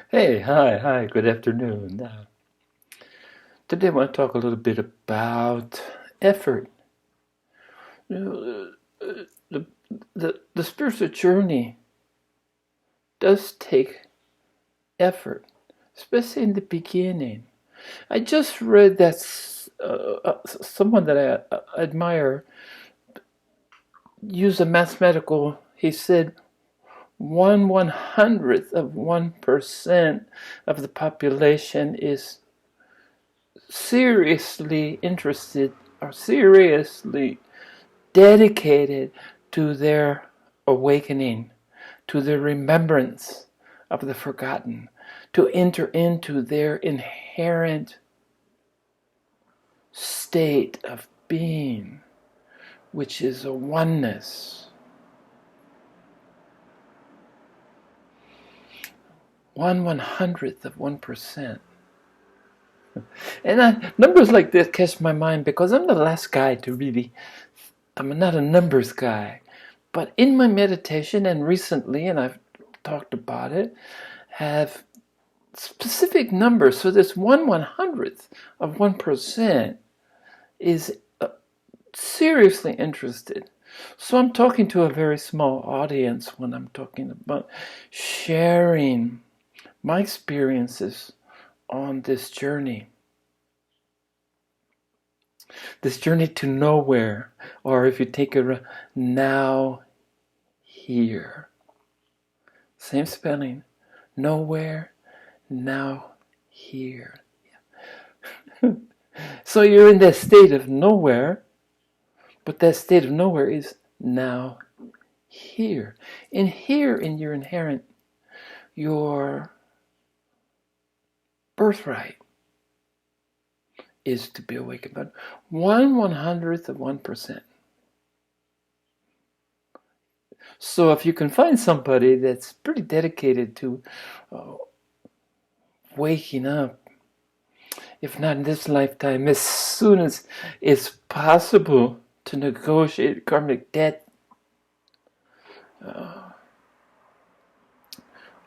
Hey, hi, good afternoon. Today I want to talk a little bit about effort. You know, the spiritual journey does take effort, especially in the beginning. I just read that someone that I admire used a mathematical, he said, 1/100th of 1% of the population is seriously interested or seriously dedicated to their awakening, to their remembrance of the forgotten, to enter into their inherent state of being, which is a oneness. 1/100th of 1%. And numbers like this catch my mind because I'm the last guy to really, I'm not a numbers guy. But in my meditation and recently, and I've talked about it, have specific numbers. So this 1/100th of 1% is seriously interested. So I'm talking to a very small audience when I'm talking about sharing my experiences on this journey. This journey to nowhere, or if you take it now, here. Same spelling. Nowhere, now, here. So you're in that state of nowhere, but that state of nowhere is now, here. And here in your inherent, your birthright is to be awakened. But 1/100th of 1%. So if you can find somebody that's pretty dedicated to waking up, if not in this lifetime, as soon as it's possible to negotiate karmic debt,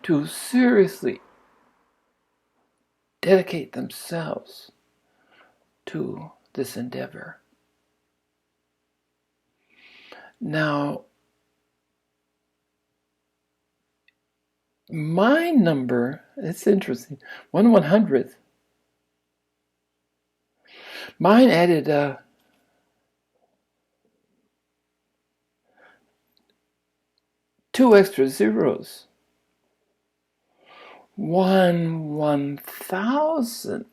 to seriously dedicate themselves to this endeavor. Now, my number, it's interesting, 1/100th. Mine added 2 extra zeros. 1/1000th.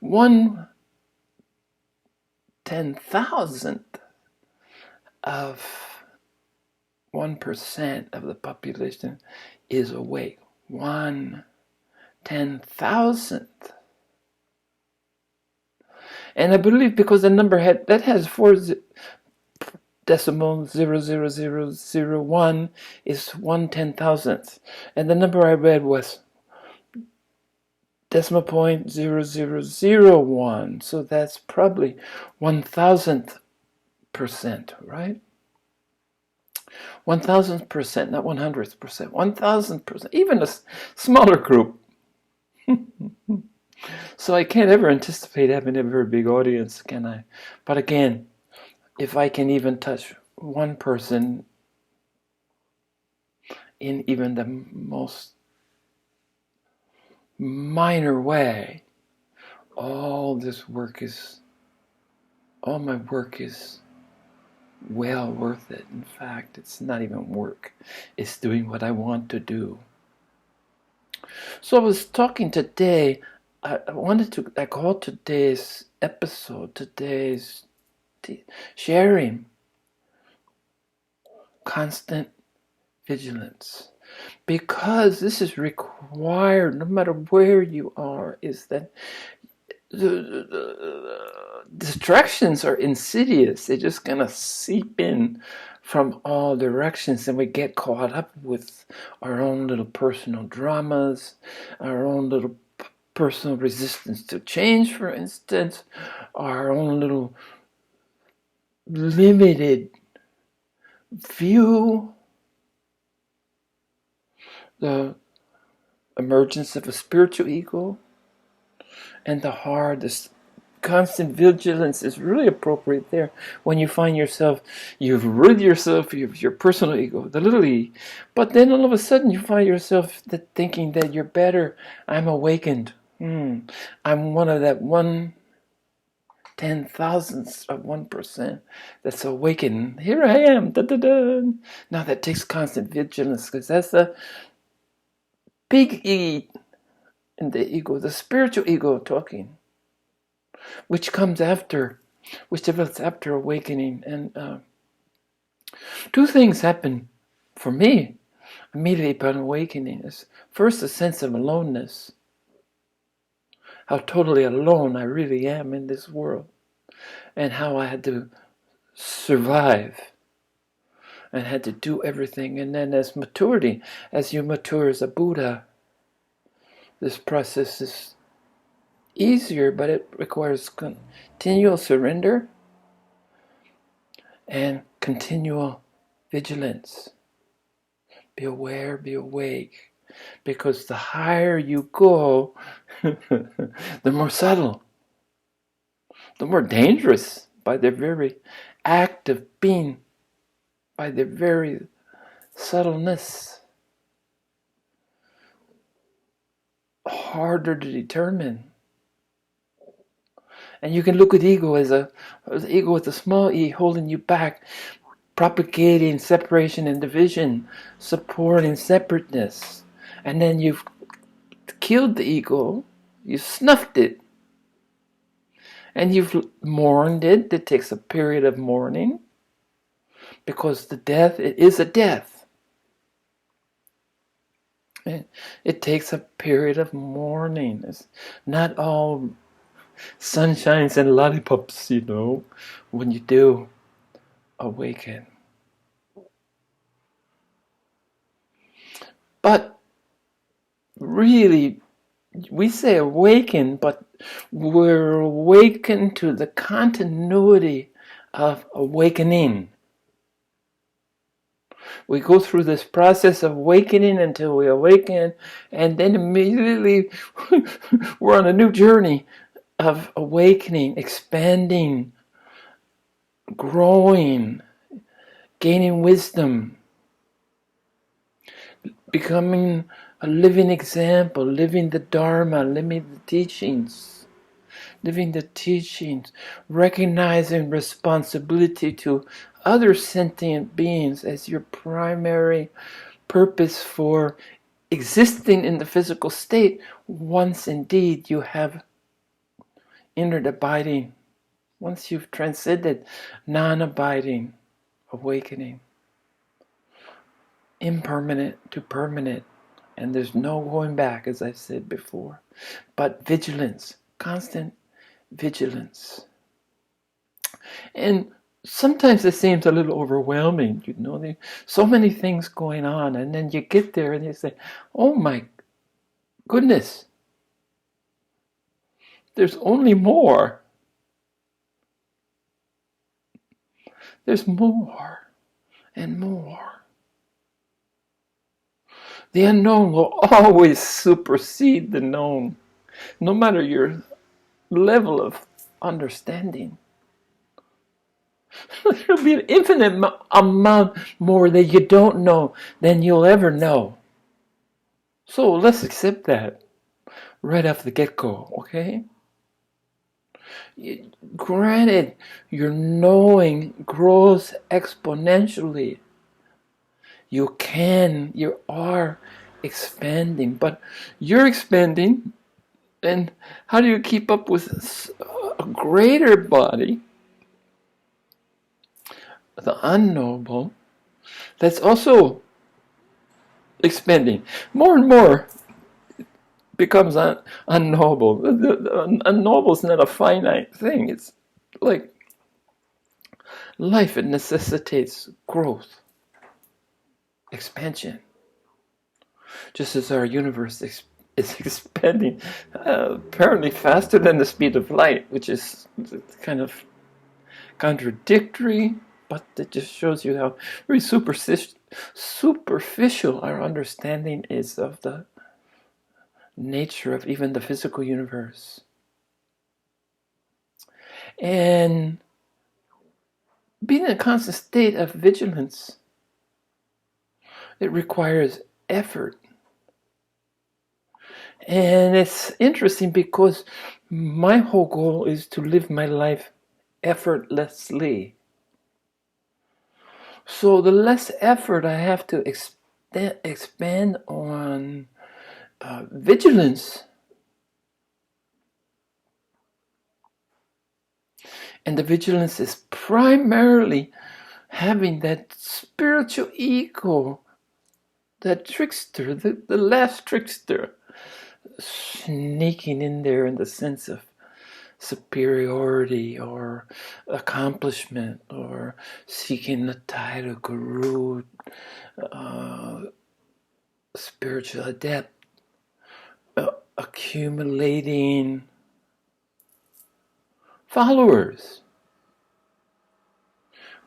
1/10,000th of 1% of the population is awake. 1/10,000th. And I believe because the number has 4 decimal 00001 is 1/10,000th. And the number I read was decimal point 0001. So that's probably 1,000th%, right? 1,000%, not 100th%. 1,000%, even a smaller group. So I can't ever anticipate having a very big audience, can I? But again, if I can even touch one person in even the most minor way, all my work is well worth it. In fact, it's not even work. It's doing what I want to do. So I was talking today, I called today's episode, today's sharing, Constant Vigilance. Because this is required, no matter where you are, is that the distractions are insidious. They're just going to seep in from all directions, and we get caught up with our own little personal dramas, our own little personal resistance to change, for instance, our own little limited view, the emergence of a spiritual ego, and the hard, this constant vigilance is really appropriate there when you find yourself, you've rid yourself of your personal ego, the little e, but then all of a sudden you find yourself thinking that you're better. I'm awakened. I'm one of that 1/10,000th of 1% that's awakened. Here I am. Da, da, da. Now that takes constant vigilance, because that's the big E in the ego, the spiritual ego talking, which comes after, which develops after awakening. And two things happen for me immediately upon awakening. Is first a sense of aloneness, how totally alone I really am in this world, and how I had to survive and had to do everything. And then as maturity, as you mature as a Buddha, this process is easier, but it requires continual surrender and continual vigilance. Be aware, be awake, because the higher you go, the more subtle, the more dangerous by their very act of being, by their very subtleness, harder to determine. And you can look at ego as ego with a small e holding you back, propagating separation and division, supporting separateness. And then you've killed the ego, you snuffed it, and you've mourned it. It takes a period of mourning, because the death, it is a death. It takes a period of mourning. It's not all sunshines and lollipops, when you do awaken. But really, we say awaken, but we're awakened to the continuity of awakening. We go through this process of awakening until we awaken, and then immediately we're on a new journey of awakening, expanding, growing, gaining wisdom, becoming a living example, living the Dharma, living the teachings, recognizing responsibility to other sentient beings as your primary purpose for existing in the physical state, once indeed you have entered abiding, once you've transcended non-abiding awakening, impermanent to permanent, and there's no going back, as I said before, but vigilance, constant vigilance. And sometimes it seems a little overwhelming, there's so many things going on, and then you get there and you say, oh my goodness, there's only more. There's more and more. The unknown will always supersede the known, no matter your level of understanding. There'll be an infinite amount more that you don't know than you'll ever know. So let's accept that right off the get-go, okay? Granted, your knowing grows exponentially. You are expanding, but you're expanding, and how do you keep up with a greater body, the unknowable, that's also expanding? More and more becomes unknowable. The unknowable is not a finite thing. It's like life. It necessitates growth, expansion. Just as our universe is expanding, apparently faster than the speed of light, which is kind of contradictory, but it just shows you how very superficial our understanding is of the nature of even the physical universe. And being in a constant state of vigilance, it requires effort. And it's interesting because my whole goal is to live my life effortlessly. So the less effort I have to expand on vigilance, and the vigilance is primarily having that spiritual ego, that trickster, the last trickster, sneaking in there in the sense of superiority or accomplishment or seeking the title guru, spiritual adept, accumulating followers,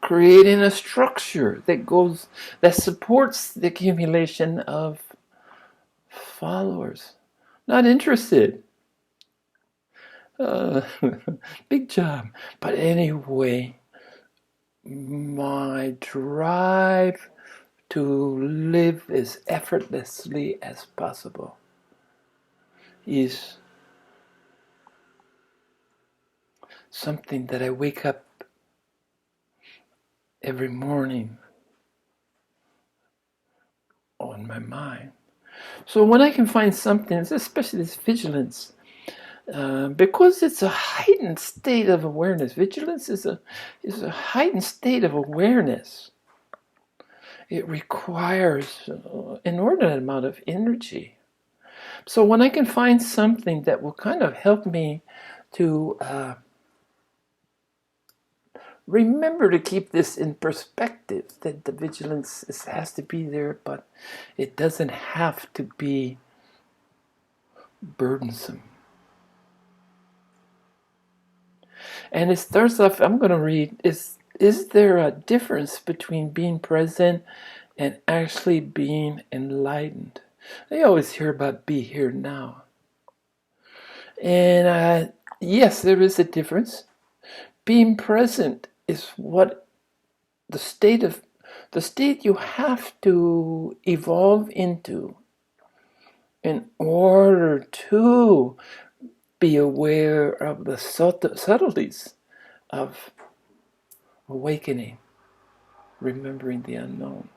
creating a structure that supports the accumulation of followers. Not interested. Big job. But anyway, my drive to live as effortlessly as possible is something that I wake up every morning on my mind. So when I can find something, especially this vigilance, because it's a heightened state of awareness. Vigilance is a heightened state of awareness. It requires an inordinate amount of energy. So when I can find something that will kind of help me to remember to keep this in perspective, that the vigilance has to be there, but it doesn't have to be burdensome. And it starts off, I'm going to read, is there a difference between being present and actually being enlightened? I always hear about be here now. And yes, there is a difference. Being present is what the state you have to evolve into in order to be aware of the subtleties of awakening, remembering the unknown.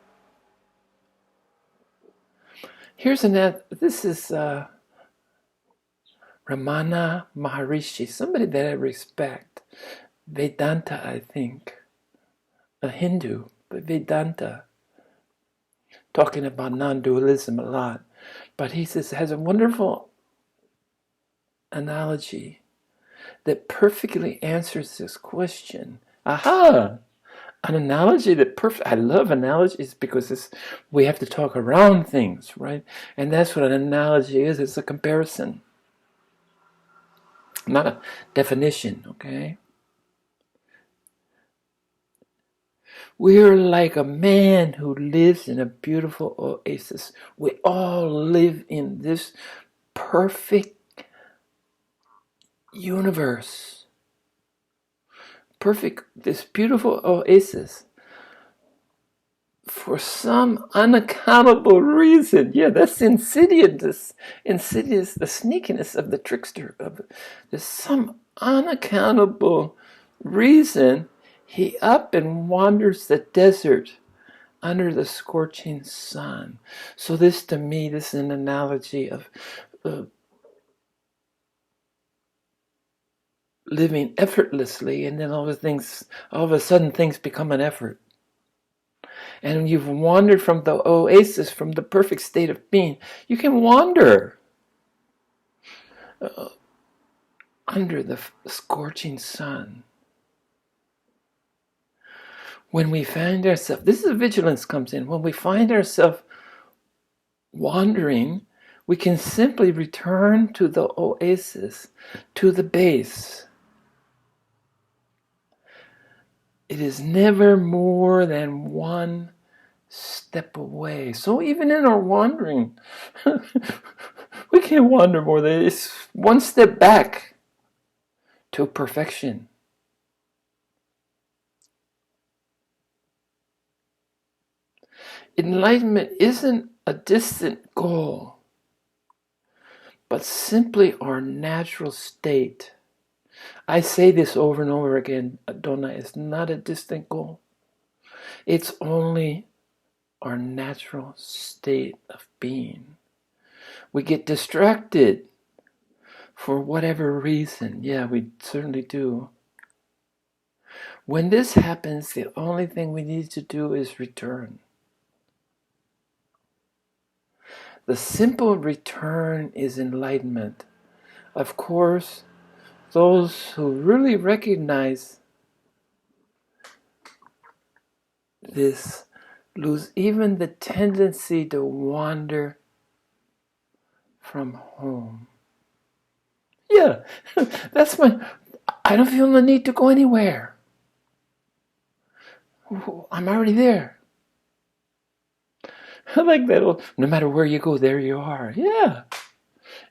This is Ramana Maharishi, somebody that I respect. Vedanta, I think. A Hindu, but Vedanta. Talking about non-dualism a lot. But he has a wonderful analogy that perfectly answers this question. Aha! An analogy I love analogies because we have to talk around things, right? And that's what an analogy is. It's a comparison, not a definition, okay? We're like a man who lives in a beautiful oasis. We all live in this perfect universe. This beautiful oasis. For some unaccountable reason, yeah, that's insidious, the sneakiness of the trickster. There's some unaccountable reason he up and wanders the desert under the scorching sun. So this, to me, this is an analogy of living effortlessly, and then all of a sudden things become an effort. And you've wandered from the oasis, from the perfect state of being. You can wander under the scorching sun. When we find ourselves, this is where vigilance comes in. When we find ourselves wandering, we can simply return to the oasis, to the base. It is never more than one step away. So even in our wandering, we can't wander more than it's one step back to perfection. Enlightenment isn't a distant goal, but simply our natural state. I say this over and over again, don't I? It's not a distant goal. It's only our natural state of being. We get distracted for whatever reason. Yeah, we certainly do. When this happens, the only thing we need to do is return. The simple return is enlightenment. Of course, those who really recognize this lose even the tendency to wander from home. Yeah, that's when I don't feel the need to go anywhere. I'm already there. I like that. No matter where you go, there you are. Yeah.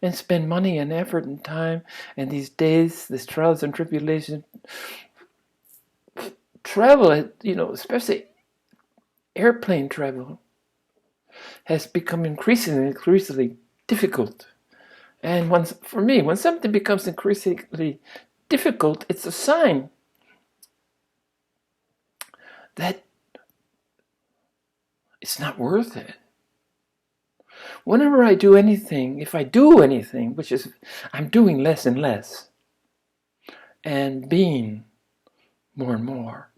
And spend money and effort and time and these days, these trials and tribulations. Travel, especially airplane travel, has become increasingly difficult. And for me, when something becomes increasingly difficult, it's a sign that it's not worth it. Whenever I do anything, if I do anything, which is I'm doing less and less, and being more and more.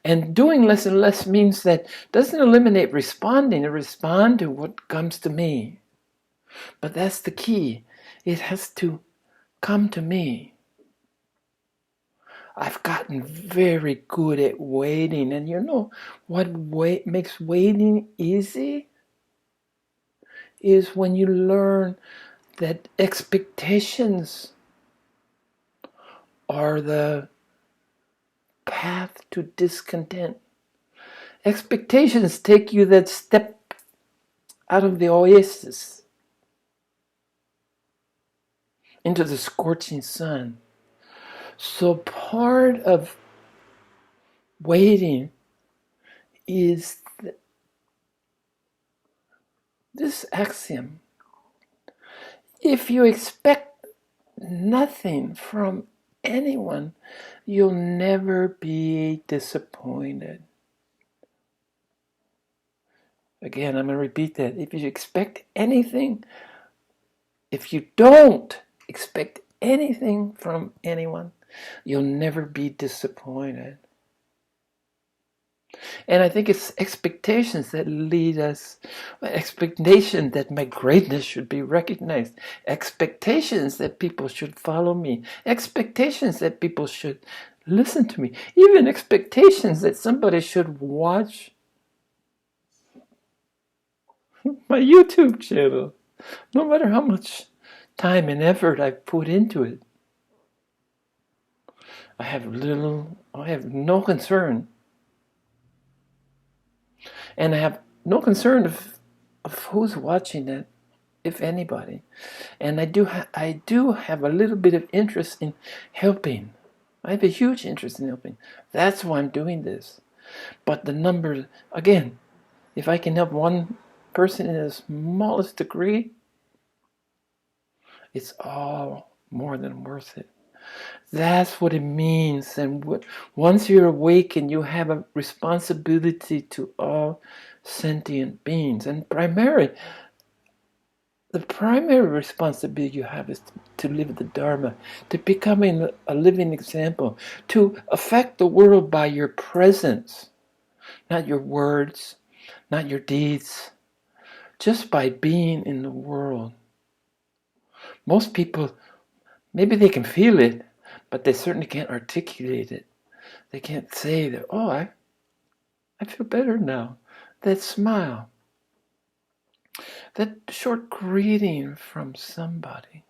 And doing less and less means that doesn't eliminate responding. I respond to what comes to me. But that's the key. It has to come to me. I've gotten very good at waiting. And you know what makes waiting easy? Is when you learn that expectations are the path to discontent. Expectations take you that step out of the oasis into the scorching sun. So part of waiting is this axiom. If you expect nothing from anyone, you'll never be disappointed. Again, I'm going to repeat that. If you expect anything, if you don't expect anything from anyone, you'll never be disappointed. And I think it's expectations that lead us, expectation that my greatness should be recognized, expectations that people should follow me, expectations that people should listen to me, even expectations that somebody should watch my YouTube channel, no matter how much time and effort I put into it. I have no concern. And I have no concern of who's watching it, if anybody. And I do have a little bit of interest in helping. I have a huge interest in helping. That's why I'm doing this. But the numbers, again, if I can help one person in the smallest degree, it's all more than worth it. That's what it means. And once you're awakened, you have a responsibility to all sentient beings. And the primary responsibility you have is to live the Dharma, to becoming a living example, to affect the world by your presence, not your words, not your deeds, just by being in the world. Most people, maybe they can feel it, but they certainly can't articulate it. They can't say that, oh, I feel better now. That smile. That short greeting from somebody.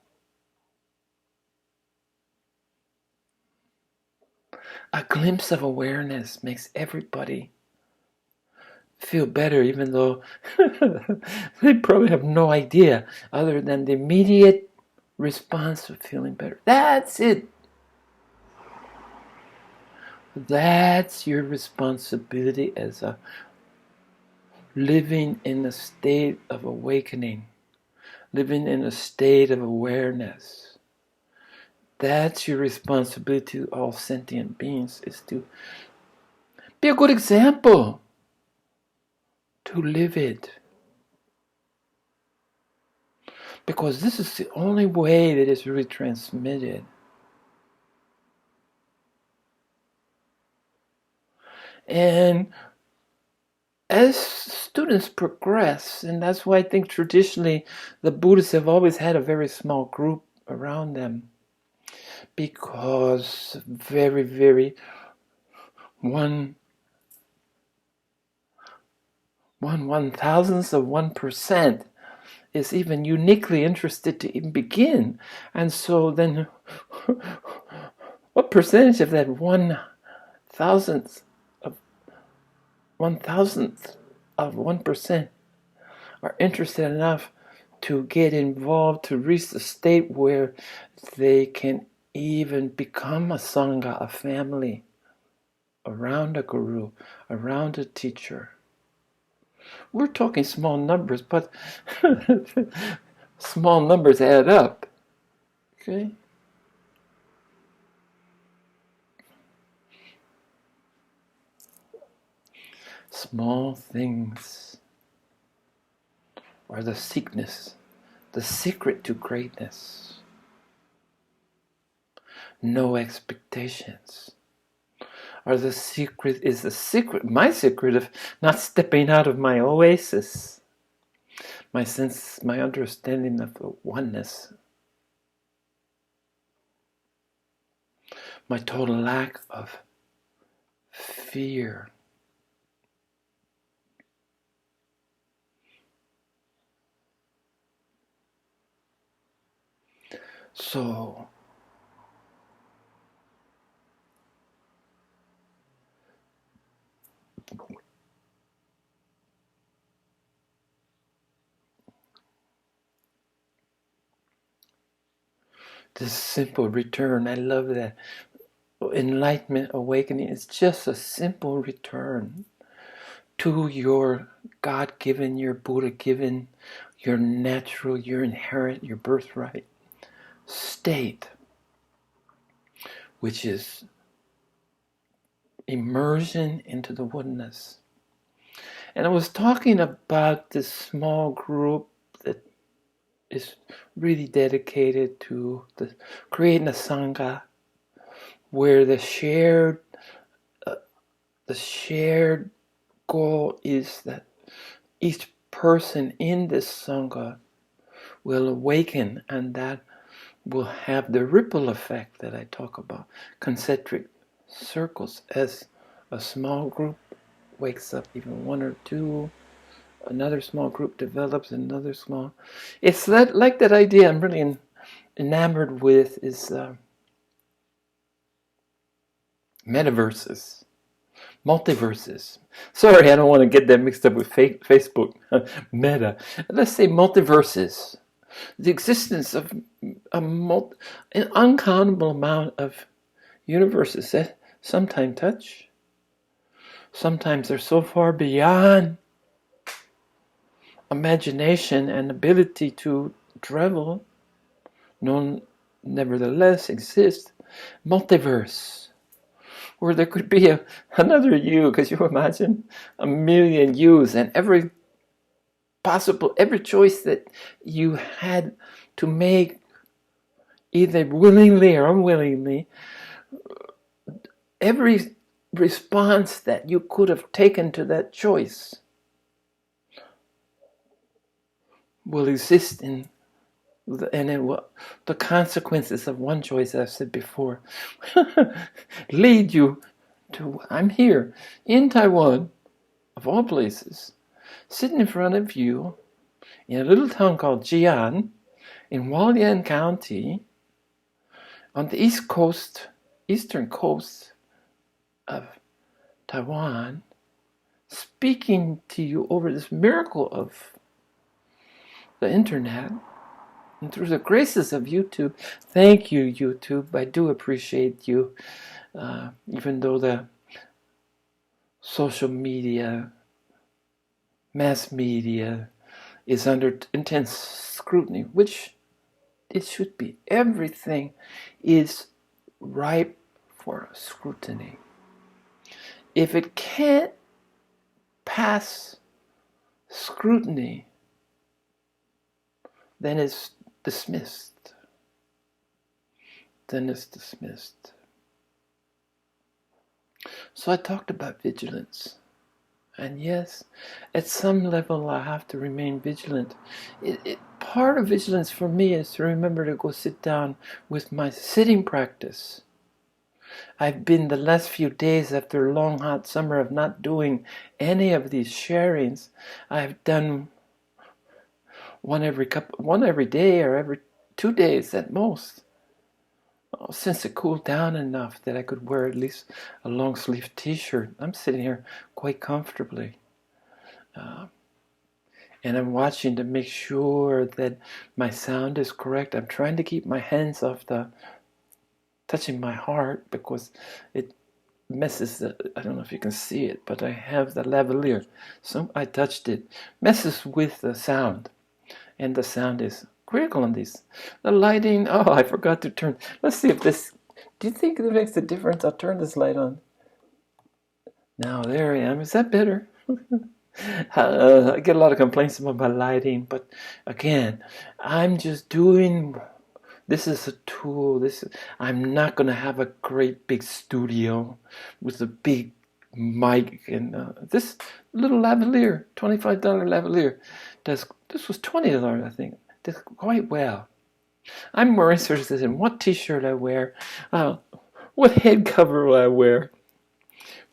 A glimpse of awareness makes everybody feel better, even though they probably have no idea other than the immediate response of feeling better. That's it. That's your responsibility as a living in a state of awakening, living in a state of awareness. That's your responsibility to all sentient beings, is to be a good example, to live it. Because this is the only way that it's really transmitted. And as students progress, and that's why I think traditionally the Buddhists have always had a very small group around them, because very, very one thousandth of 1% is even uniquely interested to even begin. And so then what percentage of that 1,000th of 1% are interested enough to get involved, to reach the state where they can even become a sangha, a family, around a guru, around a teacher? We're talking small numbers, but small numbers add up. Okay? Small things are the secret to greatness. No expectations are the secret, my secret of not stepping out of my oasis, my understanding of the oneness, my total lack of fear. So, this simple return, I love that. Enlightenment, awakening, is just a simple return to your God-given, your Buddha-given, your natural, your inherent, your birthright state, which is immersion into the oneness. And I was talking about this small group that is really dedicated to creating a sangha, where the shared goal is that each person in this sangha will awaken, and that will have the ripple effect that I talk about, concentric circles. As a small group wakes up, even one or two, another small group develops, another small. It's like that idea I'm really enamored with is metaverses, multiverses. Sorry, I don't want to get that mixed up with Facebook. Meta. Let's say multiverses. The existence of an uncountable amount of universes that sometimes touch. Sometimes they're so far beyond imagination and ability to travel, nevertheless exist. Multiverse, where there could be another you. Could you imagine 1,000,000 yous, and every choice that you had to make, either willingly or unwillingly, every response that you could have taken to that choice will exist and the consequences of one choice, I've said before, lead you to, I'm here in Taiwan, of all places, sitting in front of you in a little town called Jian in Hualien County on the eastern coast of Taiwan, speaking to you over this miracle of the internet and through the graces of YouTube. Thank you, YouTube. I do appreciate you, even though the social media, mass media is under intense scrutiny, which it should be. Everything is ripe for scrutiny. If it can't pass scrutiny, then it's dismissed. So I talked about vigilance. And yes, at some level I have to remain vigilant. Part of vigilance for me is to remember to go sit down with my sitting practice. I've been the last few days after a long hot summer of not doing any of these sharings. I've done one every day or every 2 days at most. Since it cooled down enough that I could wear at least a long sleeve t-shirt. I'm sitting here quite comfortably. And I'm watching to make sure that my sound is correct. I'm trying to keep my hands off touching my heart, because it messes I don't know if you can see it, but I have the lavalier. So I touched it. Messes with the sound. And the sound is critical on these. The lighting, I forgot to turn. Let's see if this, do you think it makes a difference? I'll turn this light on. Now, there I am. Is that better? I get a lot of complaints about my lighting, but again, I'm just doing, this is a tool. I'm not going to have a great big studio with a big mic and this little lavalier, $25 lavalier, this was $20, I think. Does quite well. I'm more interested in what t-shirt I wear, what head cover will I wear,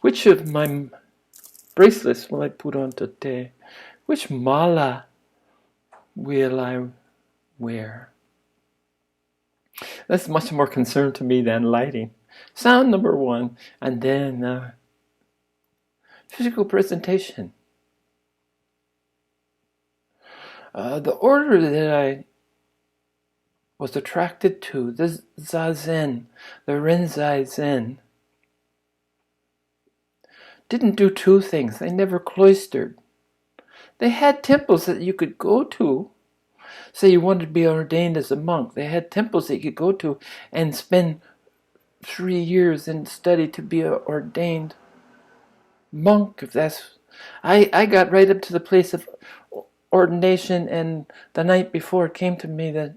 which of my bracelets will I put on today, which mala will I wear. That's much more concern to me than lighting. Sound number one, and then physical presentation. The order that I was attracted to, the Zazen, the Renzai Zen, didn't do two things. They never cloistered. They had temples that you could go to. Say you wanted to be ordained as a monk. They had temples that you could go to and spend 3 years and study to be an ordained monk. If that's, I got right up to the place of ordination, and the night before it came to me that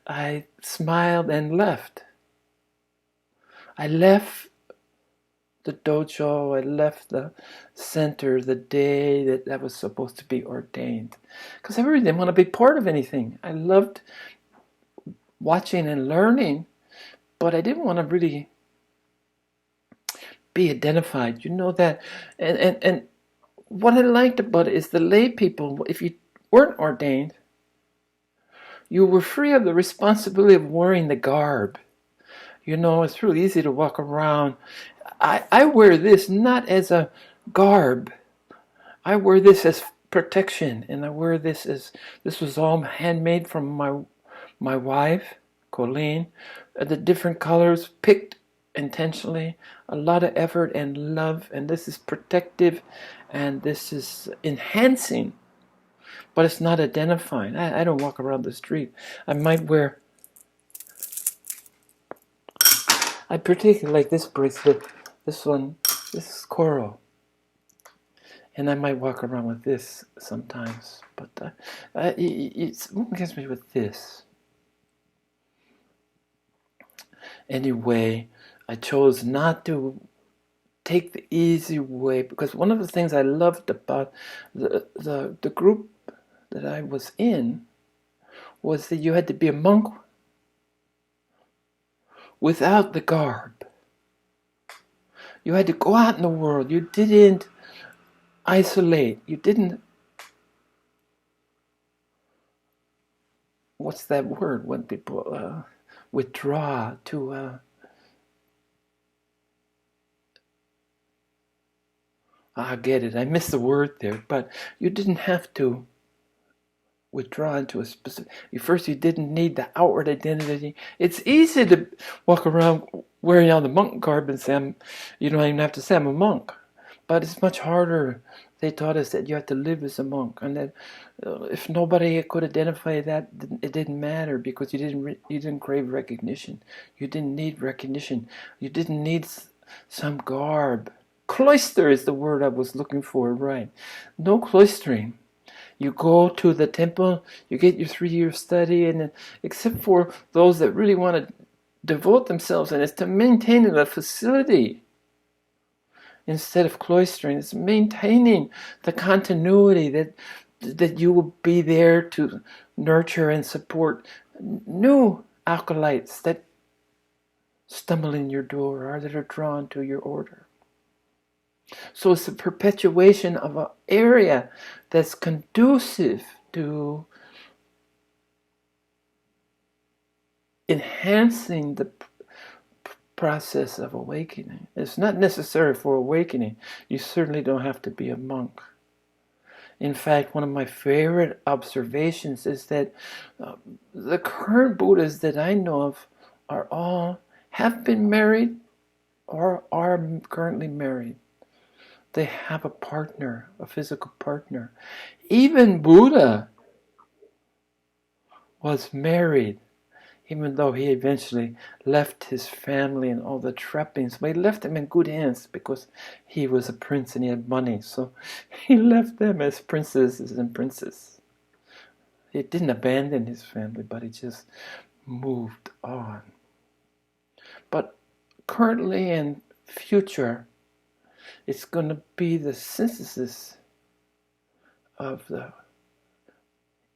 I smiled and left. I left the dojo, I left the center the day that I was supposed to be ordained. Because I really didn't want to be part of anything. I loved watching and learning, but I didn't want to really be identified. You know that. And what I liked about it is the lay people, if you weren't ordained, you were free of the responsibility of wearing the garb. You know, it's really easy to walk around. I wear this not as a garb. I wear this as protection, and I wear this as, this was all handmade from my wife, Colleen. The different colors picked intentionally, a lot of effort and love, and this is protective, and this is enhancing, but it's not identifying. I don't walk around the street. I might wear, I particularly like this bracelet. This one, this is coral. And I might walk around with this sometimes. But it's what gets me with this. Anyway, I chose not to take the easy way, because one of the things I loved about the group that I was in was that you had to be a monk without the garb. You had to go out in the world. You didn't isolate. You didn't, what's that word when people withdraw to I get it. I missed the word there, but you didn't have to withdraw into a specific. First, you didn't need the outward identity. It's easy to walk around wearing on the monk garb and say, you don't even have to say I'm a monk. But it's much harder. They taught us that you have to live as a monk, and that if nobody could identify that, it didn't matter because you didn't crave recognition. You didn't need recognition. You didn't need some garb. Cloister is the word I was looking for, right? No cloistering. You go to the temple, you get your 3-year study, and except for those that really want to devote themselves, and it's to maintaining the facility instead of cloistering. It's maintaining the continuity that you will be there to nurture and support new acolytes that stumble in your door or that are drawn to your order. So it's a perpetuation of an area that's conducive to enhancing the process of awakening. It's not necessary for awakening. You certainly don't have to be a monk. In fact, one of my favorite observations is that the current Buddhas that I know of have been married or are currently married. They have a partner, a physical partner. Even Buddha was married, even though he eventually left his family and all the trappings. But he left them in good hands because he was a prince and he had money. So he left them as princesses and princes. He didn't abandon his family, but he just moved on. But currently and future, it's going to be the synthesis of the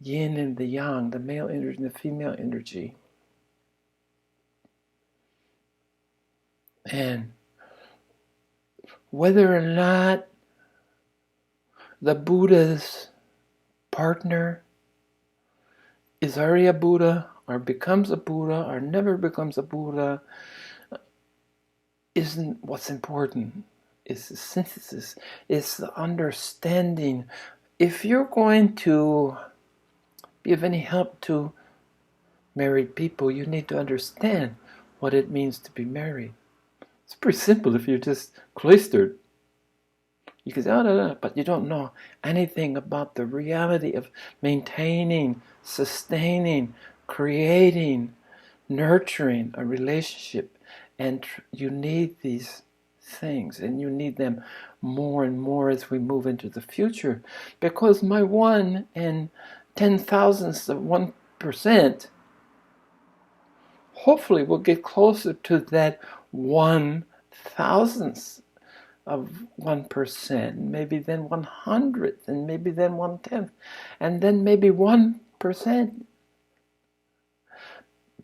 yin and the yang, the male energy and the female energy. And whether or not the Buddha's partner is already a Buddha, or becomes a Buddha, or never becomes a Buddha, isn't what's important. It's the synthesis. It's the understanding. If you're going to be of any help to married people, you need to understand what it means to be married. It's pretty simple if you're just cloistered. You can say, but you don't know anything about the reality of maintaining, sustaining, creating, nurturing a relationship. And you need these things, and you need them more and more as we move into the future, because my 1 in 10,000ths of 1% hopefully will get closer to that 1,000th of 1%, maybe then 100th, and maybe then 1/10th, and then maybe 1%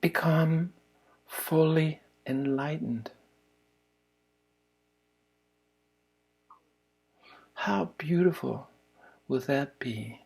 become fully enlightened. How beautiful will that be?